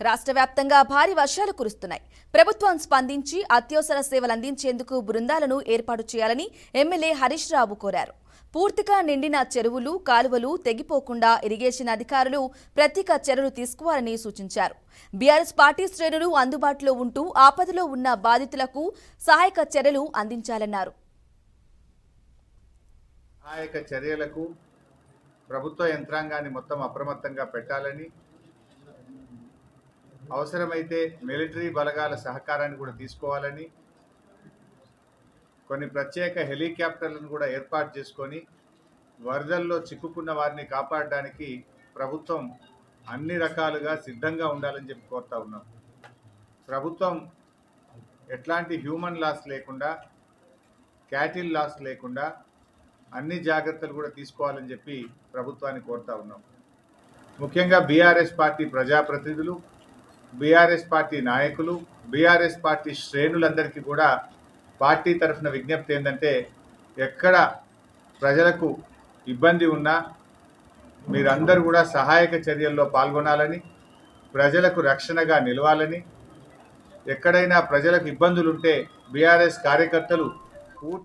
రాష్ట్ర వ్యాప్తంగా భారీ వర్షాలు కురుస్తున్నాయి. ప్రభుత్వం స్పందించి అత్యవసర సేవలు అందించేందుకు బృందాలను ఏర్పాటు చేయాలని ఎమ్మెల్యే హరీష్ రావు కోరారు. పూర్తిగా నిండిన చెరువులు, కాలువలు తెగిపోకుండా ఇరిగేషన్ అధికారులు ప్రత్యేక చర్యలు తీసుకోవాలని సూచించారు. బీఆర్ఎస్ పార్టీ శ్రేణులు అందుబాటులో ఉంటూ ఆపదలో ఉన్న బాధితులకు సహాయక చర్యలు అందించాలన్నారు. సహాయక చర్యలకు ప్రభుత్వ యంత్రాంగాన్ని మొత్తం అప్రమత్తంగా పెట్టాలని, అవసరమైతే మిలిటరీ బలగాల సహకారాన్ని కూడా తీసుకోవాలని, కొన్ని ప్రత్యేక హెలికాప్టర్లను కూడా ఏర్పాటు చేసుకొని వరదల్లో చిక్కుకున్న వారిని కాపాడడానికి ప్రభుత్వం అన్ని రకాలుగా సిద్ధంగా ఉండాలని చెప్పి కోరుతా ఉన్నాం. ప్రభుత్వం ఎట్లాంటి హ్యూమన్ లాస్ లేకుండా, క్యాటిల్ లాస్ లేకుండా అన్ని జాగ్రత్తలు కూడా తీసుకోవాలని చెప్పి ప్రభుత్వాన్ని కోరుతా ఉన్నాం. ముఖ్యంగా బీఆర్ఎస్ పార్టీ ప్రజాప్రతినిధులు, బీఆర్ఎస్ పార్టీ నాయకులు, బీఆర్ఎస్ పార్టీ శ్రేణులందరికీ కూడా పార్టీ తరఫున విజ్ఞప్తి ఏంటంటే, ఎక్కడ ప్రజలకు ఇబ్బంది ఉన్నా మీరందరూ కూడా సహాయక చర్యల్లో పాల్గొనాలని, ప్రజలకు రక్షణగా నిలవాలని, ఎక్కడైనా ప్రజలకు ఇబ్బందులుంటే బీఆర్ఎస్ కార్యకర్తలు పూర్తి